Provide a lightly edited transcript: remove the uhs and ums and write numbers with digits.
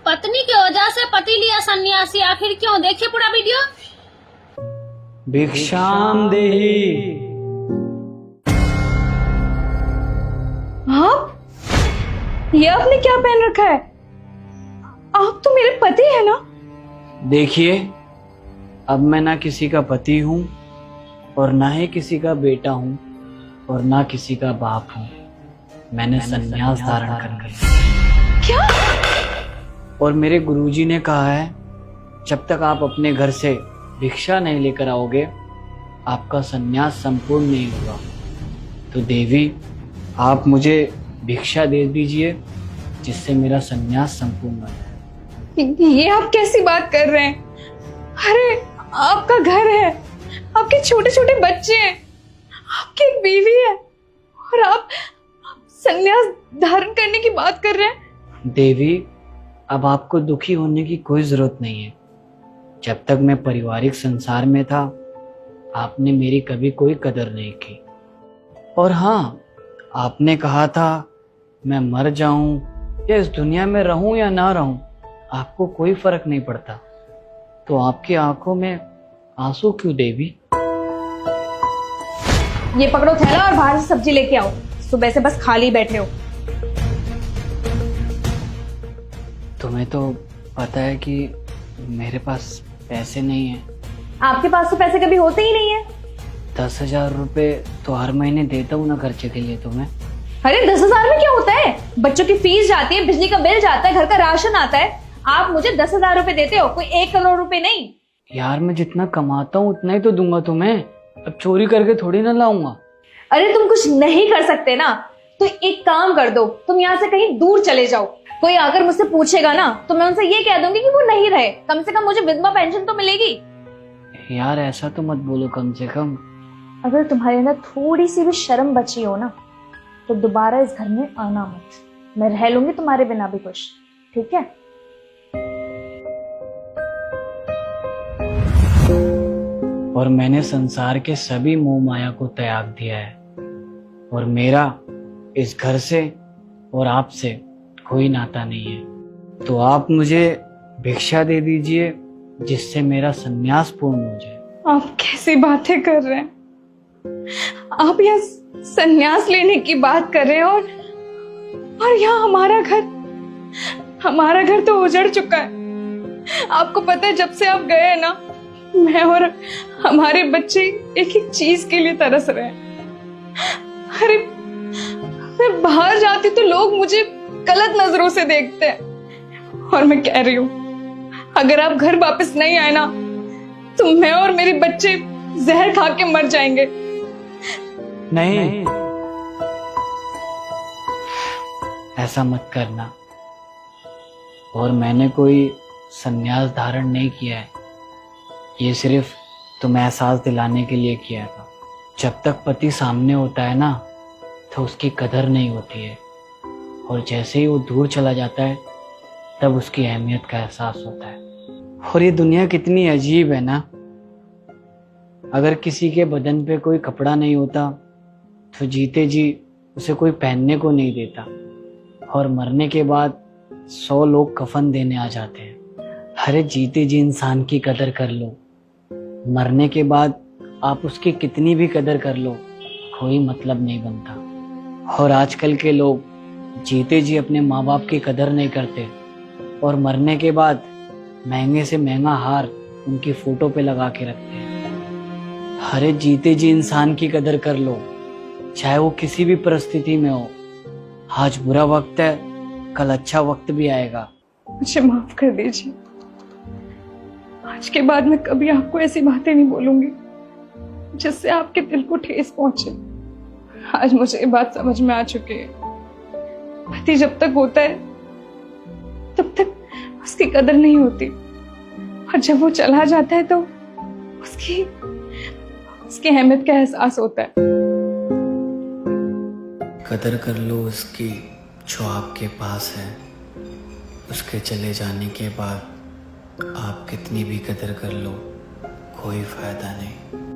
पत्नी की वजह से पति लिया सन्यासी, आखिर क्यों? देखिए पूरा वीडियो। भिक्षाम देहि। आप ये आपने क्या पहन रखा है? आप तो मेरे पति है ना? देखिए, अब मैं ना किसी का पति हूँ और ना ही किसी का बेटा हूँ और ना किसी का बाप हूँ। मैंने संन्यास धारण कर लिया। क्या? और मेरे गुरुजी ने कहा है, जब तक आप अपने घर से भिक्षा नहीं लेकर आओगे, आपका संन्यास संपूर्ण नहीं होगा। तो देवी, आप मुझे भिक्षा दे दीजिए, जिससे मेरा संन्यास संपूर्ण हो जाए। ये आप कैसी बात कर रहे हैं? अरे आपका घर है, आपके छोटे छोटे बच्चे हैं, आपकी एक बीवी है और आप संन्यास धारण करने की बात कर रहे हैं? देवी, अब आपको दुखी होने की कोई जरूरत नहीं है। जब तक मैं पारिवारिक संसार में था, आपने मेरी कभी कोई कदर नहीं की। और हाँ, आपने कहा था मैं मर जाऊं या इस दुनिया में रहूं या ना रहूं, आपको कोई फर्क नहीं पड़ता। तो आपकी आंखों में आंसू क्यों देवी? ये पकड़ो थैला और बाहर से सब्जी लेके आओ। सुबह से बस खाली बैठे हो। तुम्हें तो पता है कि मेरे पास पैसे नहीं है। आपके पास तो पैसे कभी होते ही नहीं है। 10,000 रुपए तो हर महीने देता हूँ ना खर्चे के लिए तुम्हें। अरे 10,000 में क्या होता है? बच्चों की फीस जाती है, बिजली का बिल जाता है, घर का राशन आता है। आप मुझे 10,000 रुपए देते हो, कोई 1 करोड़ रुपए नहीं। यार, मैं जितना कमाता हूँ उतना ही तो दूंगा तुम्हें। अब चोरी करके थोड़ी ना लाऊंगा। अरे तुम कुछ नहीं कर सकते ना, तो एक काम कर दो, तुम यहाँ से कहीं दूर चले जाओ। कोई आकर मुझसे पूछेगा ना तो मैं उनसे ये कह दूंगी कि वो नहीं रहे। कम से कम मुझे विधवा पेंशन तो मिलेगी। यार, ऐसा तो मत बोलो। कम से कम अगर तुम्हारे अंदर थोड़ी सी भी शर्म बची हो ना, तो दोबारा इस घर में आना मत। मैं रह लूंगी तुम्हारे बिना भी खुश, ठीक है? और मैंने संसार के सभी मोह माया को त्याग दिया है और मेरा इस घर से और आपसे कोई नाता नहीं है। तो आप मुझे भिक्षा दे दीजिए, जिससे मेरा संन्यास पूर्ण हो जाए। आप कैसी बातें कर रहे हैं? आप यहाँ संन्यास लेने की बात कर रहे हैं और यहाँ हमारा घर तो उजड़ चुका है। आपको पता है, जब से आप गए हैं ना, मैं और हमारे बच्चे एक एक चीज के लिए तरस रहे हैं। अरे मैं बाहर जाती तो लोग मुझे गलत नजरों से देखते हैं और मैं कह रही हूँ, अगर आप घर वापस नहीं आए ना, तो मैं और मेरे बच्चे जहर खा के मर जाएंगे। नहीं, ऐसा मत करना। और मैंने कोई संन्यास धारण नहीं किया है, ये सिर्फ तुम्हें एहसास दिलाने के लिए किया था। जब तक पति सामने होता है ना, तो उसकी कदर नहीं होती है, और जैसे ही वो दूर चला जाता है, तब उसकी अहमियत का एहसास होता है। और ये दुनिया कितनी अजीब है ना। अगर किसी के बदन पे कोई कपड़ा नहीं होता, तो जीते जी उसे कोई पहनने को नहीं देता, और मरने के बाद 100 लोग कफन देने आ जाते हैं। अरे जीते जी इंसान की कदर कर लो, मरने के बाद आप उसकी कितनी भी कदर कर लो, कोई मतलब नहीं बनता। और आजकल के लोग जीते जी अपने माँ बाप की कदर नहीं करते, और मरने के बाद महंगे से महंगा हार उनकी फोटो पे लगा के रखते हैं। अरे जीते जी इंसान की कदर कर लो, चाहे वो किसी भी परिस्थिति में हो। आज बुरा वक्त है, कल अच्छा वक्त भी आएगा। मुझे माफ कर दीजिए। आज के बाद मैं कभी आपको ऐसी बातें नहीं बोलूंगी जिससे आपके दिल को ठेस पहुंचे। आज मुझे ये बात समझ में आ चुकी है, पति जब तक होता है तब तक उसकी कदर नहीं होती, और जब वो चला जाता है तो उसकी अहमियत का एहसास होता है। कदर कर लो उसकी जो आपके पास है। उसके चले जाने के बाद आप कितनी भी कदर कर लो, कोई फायदा नहीं।